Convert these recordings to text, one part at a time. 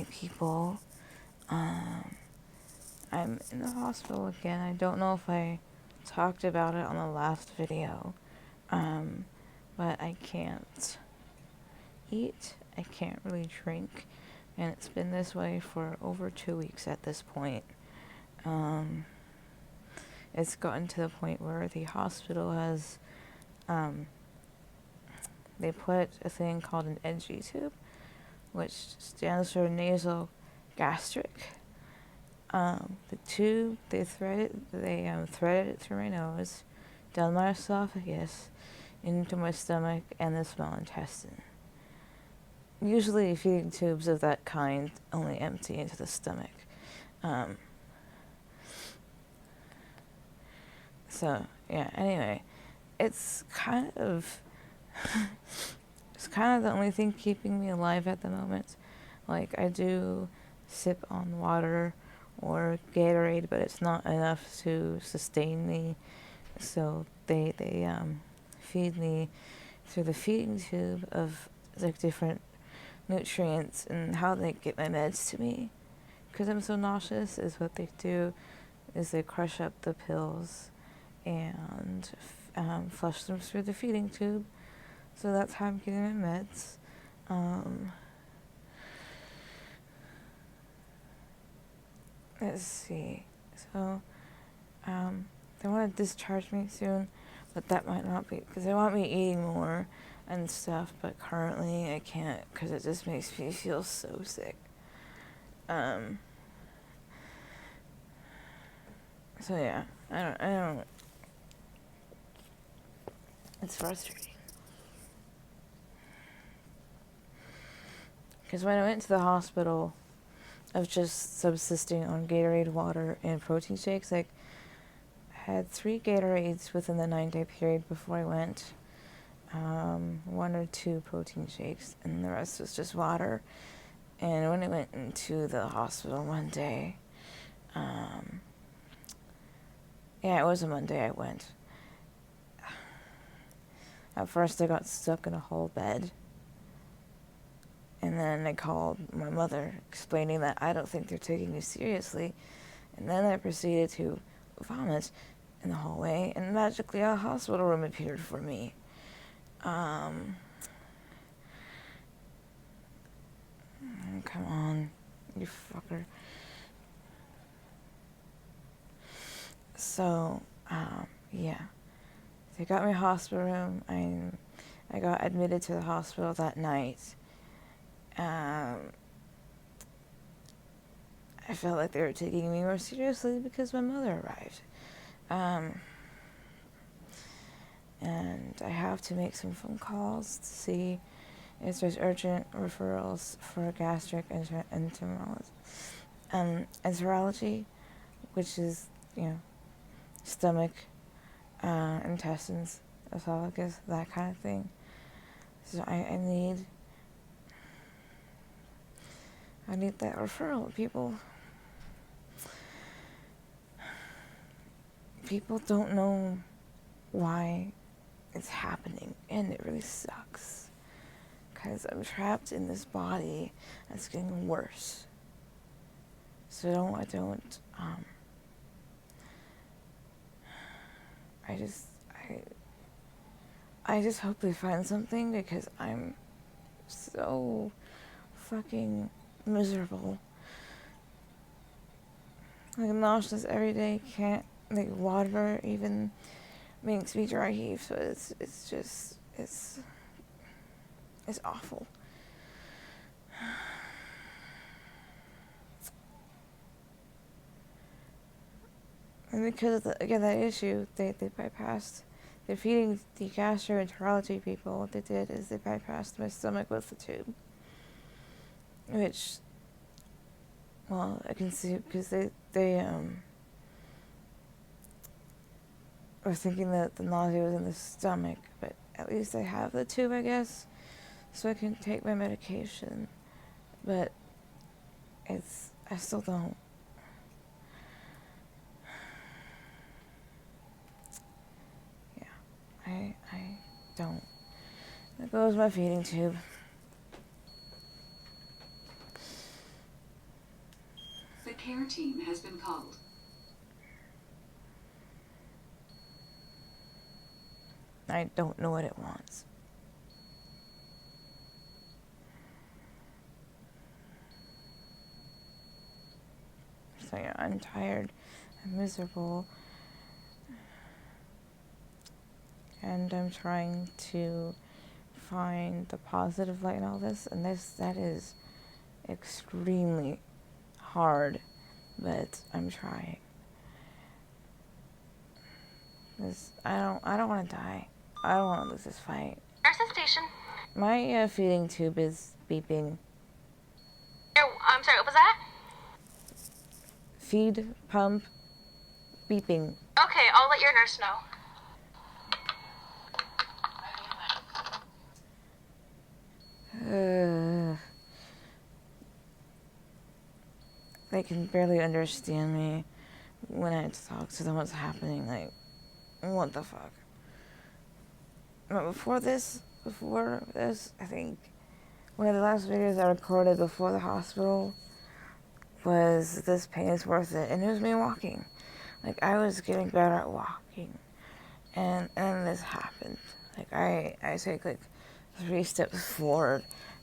Hi, people. I'm in the hospital again. I don't know if I talked about it on the last video, but I can't eat. I can't really drink, and it's been this way for over 2 weeks at this point. It's gotten to the point where the hospital has, they put a thing called an NG tube, which stands for nasal gastric. The tube, they threaded it through my nose, down my esophagus, into my stomach and the small intestine. Usually feeding tubes of that kind only empty into the stomach. So, yeah, anyway, it's kind of the only thing keeping me alive at the moment. Like, I do sip on water or Gatorade, but it's not enough to sustain me. So they feed me through the feeding tube of like different nutrients, and how they get my meds to me, because I'm so nauseous, is what they do is they crush up the pills and flush them through the feeding tube. So that's how I'm getting my meds. Let's see. So, they want to discharge me soon, but that might not be, because they want me eating more and stuff, but currently I can't, because it just makes me feel so sick. So yeah, I don't, it's frustrating. Because when I went to the hospital, of just subsisting on Gatorade, water, and protein shakes. Like, I had 3 Gatorades within the 9-day period before I went. 1 or 2 protein shakes, and the rest was just water. And when I went into the hospital one day, it was a Monday I went. At first I got stuck in a whole bed. And then I called my mother, explaining that I don't think they're taking me seriously. And then I proceeded to vomit in the hallway, and magically a hospital room appeared for me. Come on, you fucker. So, yeah. They got me a hospital room. I got admitted to the hospital that night. I felt like they were taking me more seriously because my mother arrived. And I have to make some phone calls to see if there's urgent referrals for gastric enterology, which is, stomach, intestines, esophagus, that kind of thing. So I need that referral, people. People don't know why it's happening, and it really sucks. Because I'm trapped in this body that's getting worse. So I just hope they find something, because I'm so fucking miserable. Like, nauseous every day, can't, like, water even makes me dry heave, so it's awful. And because of that issue, they bypassed, they're feeding the gastroenterology people. What they did is they bypassed my stomach with the tube. Which, well, I can see, because they were thinking that the nausea was in the stomach, but at least I have the tube, I guess, so I can take my medication. But I still don't. I don't. There goes my feeding tube. care team has been called. I don't know what it wants. So yeah, I'm tired, I'm miserable, and I'm trying to find the positive light in all this, and that is extremely hard, but I'm trying. I don't want to die. I don't want to lose this fight. Nurses station. My feeding tube is beeping. I'm sorry, what was that? Feed pump beeping. Okay, I'll let your nurse know. They can barely understand me when I talk to them what's happening. Like, what the fuck? But before this, I think one of the last videos I recorded before the hospital was "This pain is worth it," and it was me walking. Like, I was getting better at walking, and this happened. Like, I take like 3 steps forward,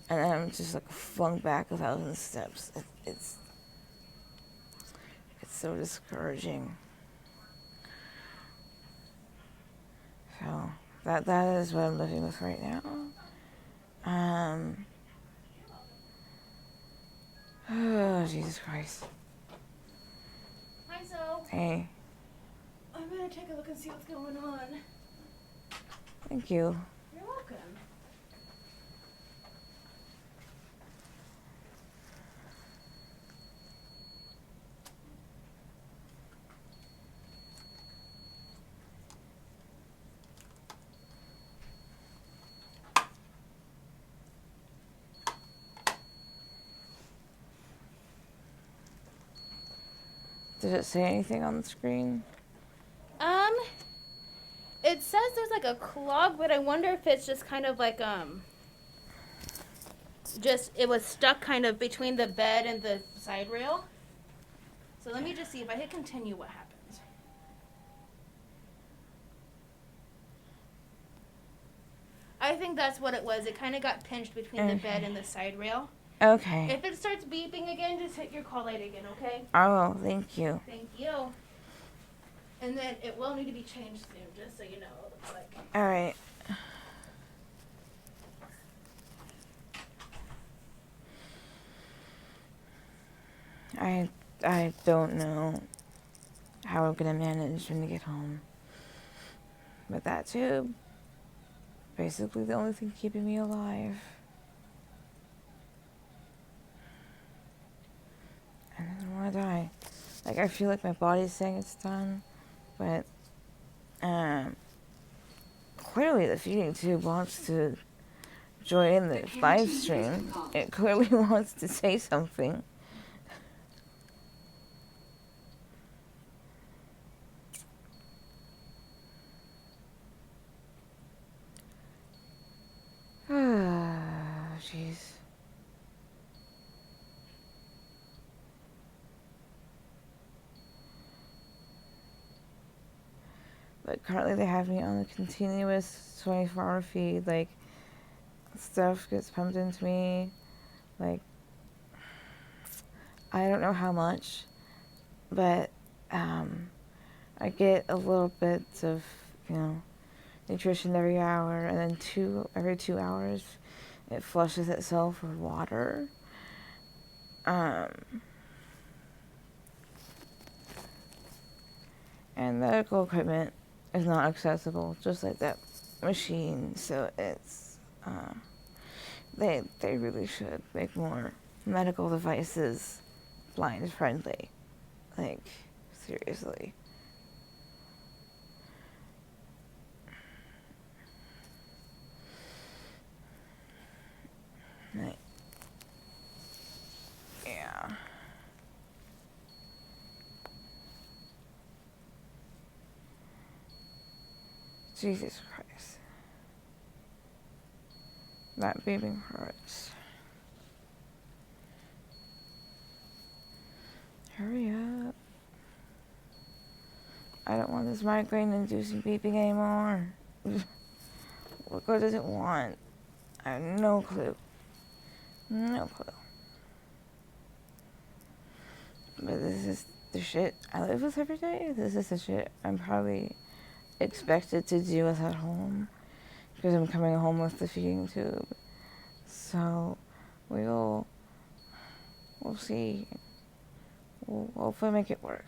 and then I'm just like flung back 1,000 steps. It's so discouraging. So that is what I'm living with right now. Oh, Jesus Christ. Hi, Zoe. Hey. I'm gonna take a look and see what's going on. Thank you. You're welcome. Did it say anything on the screen? It says there's like a clog, but I wonder if it's just kind of like, just, it was stuck kind of between the bed and the side rail. So let me just see if I hit continue what happens. I think that's what it was. It kind of got pinched between the bed and the side rail. Okay. If it starts beeping again, just hit your call light again, okay? I will. Thank you. Thank you. And then it will need to be changed soon, just so you know what it looks like. All right. I don't know how I'm gonna manage when I get home. But that tube, basically the only thing keeping me alive. And I don't want to die. Like, I feel like my body's saying it's done, but clearly the feeding tube wants to join in the live stream. It clearly wants to say something. Jeez. But currently they have me on a continuous 24-hour feed. Like, stuff gets pumped into me. Like, I don't know how much, but I get a little bit of, nutrition every hour, and then every 2 hours it flushes itself with water. And medical equipment is not accessible, just like that machine. So it's they really should make more medical devices blind friendly. Like, seriously. Like, yeah. Jesus Christ. That beeping hurts. Hurry I don't want this migraine-inducing beeping anymore. What does it want? I have no clue. No clue. But this is the shit I live with every day. This is the shit I'm probably expected to deal with at home. Because I'm coming home with the feeding tube. So, we'll see. We'll hopefully make it work.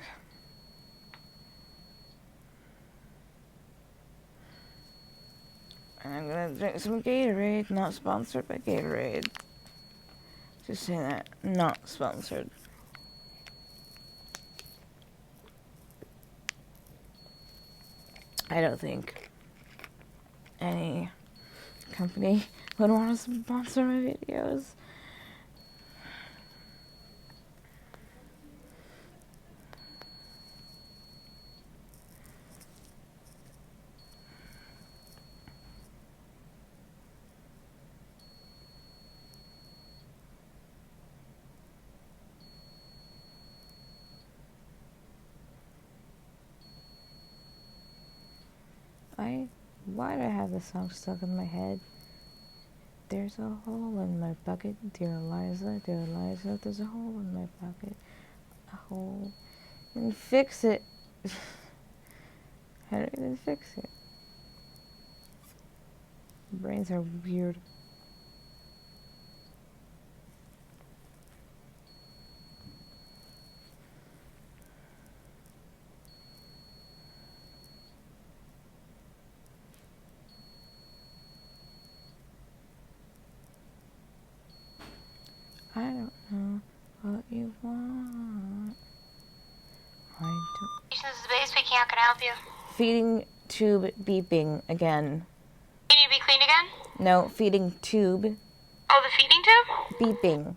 And I'm gonna drink some Gatorade. Not sponsored by Gatorade. Just saying that. Not sponsored. I don't think any company would want to sponsor my videos. Why do I have this song stuck in my head? There's a hole in my bucket, dear Eliza, there's a hole in my bucket, a hole, and fix it. How do I even fix it? Brains are weird. I don't know what you want. I don't. This is Bay speaking. How can I help you? Feeding tube beeping again. You need to be cleaned again? No, feeding tube Oh, the feeding tube? beeping.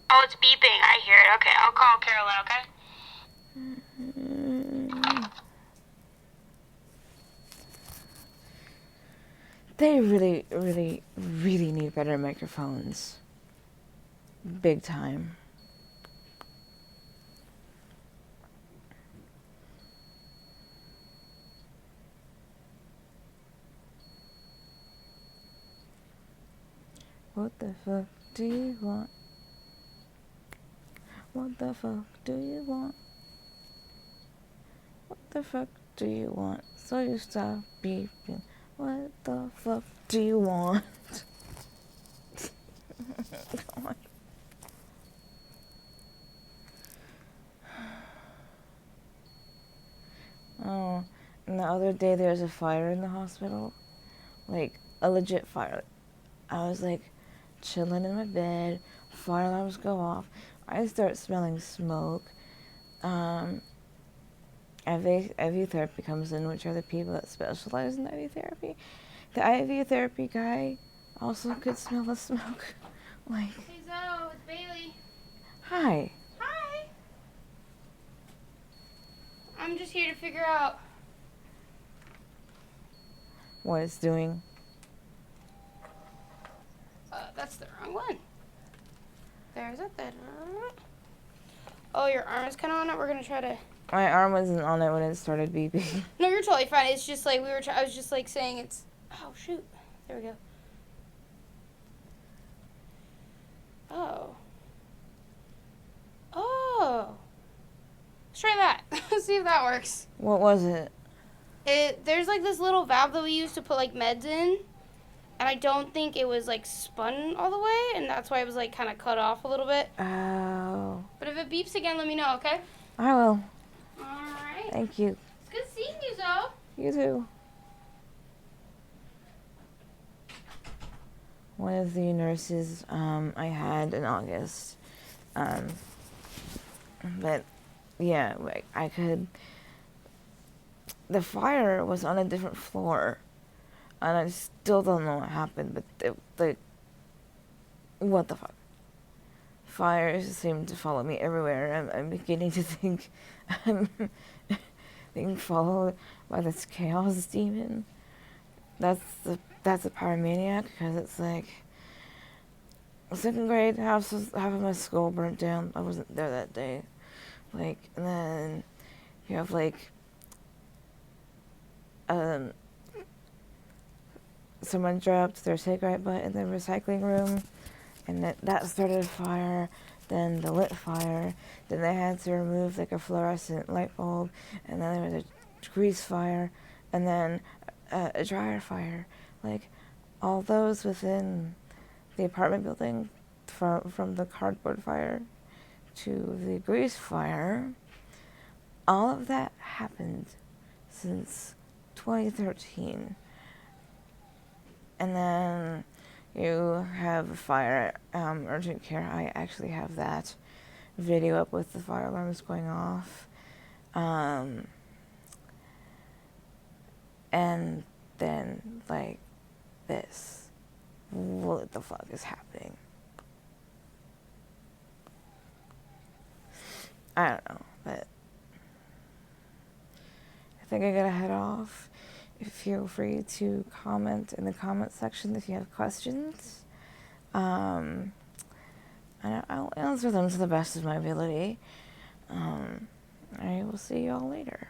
Oh, it's beeping. I hear it. Okay, I'll call Carolyn, okay? They really, really, really need better microphones. Big time. What the fuck do you want? What the fuck do you want? What the fuck do you want? So you stop beeping. What the fuck do you want? God. Oh, and the other day there was a fire in the hospital. Like, a legit fire. I was like chilling in my bed, fire alarms go off. I start smelling smoke. IV therapy comes in, which are the people that specialize in IV therapy. The IV therapy guy also could smell the smoke. Like, Hey Zoe, it's Bailey. hi. Hi. I'm just here to figure out. What it's doing. That's the wrong one. There's it. Oh, your arm is kind of on it. We're gonna try to. My arm wasn't on it when it started beeping. No, you're totally fine. It's just like I was just like saying it's. Oh shoot! There we go. Oh. Oh. Let's try that. Let's see if that works. What was it? There's like this little valve that we use to put like meds in, and I don't think it was like spun all the way, and that's why it was like kind of cut off a little bit. Oh. But if it beeps again, let me know, okay? I will. All right. Thank you. It's good seeing you, Zoe. You too. One of the nurses I had in August. But yeah, like I could. The fire was on a different floor, and I still don't know what happened. But what the fuck? Fires seem to follow me everywhere. I'm beginning to think I'm being followed by this chaos demon. That's a pyromaniac, because it's like second grade, half of my school burnt down. I wasn't there that day. Like, and then you have like someone dropped their cigarette butt in the recycling room, and that started a fire. Then the lit fire. Then they had to remove like a fluorescent light bulb, and then there was a grease fire, and then a dryer fire. Like all those within the apartment building, from the cardboard fire to the grease fire. All of that happened since 2013. And then you have fire, urgent care. I actually have that video up with the fire alarms going off. And then, like, this. What the fuck is happening? I don't know, but I think I gotta head off. Feel free to comment in the comment section if you have questions. And I'll answer them to the best of my ability. I will see you all later.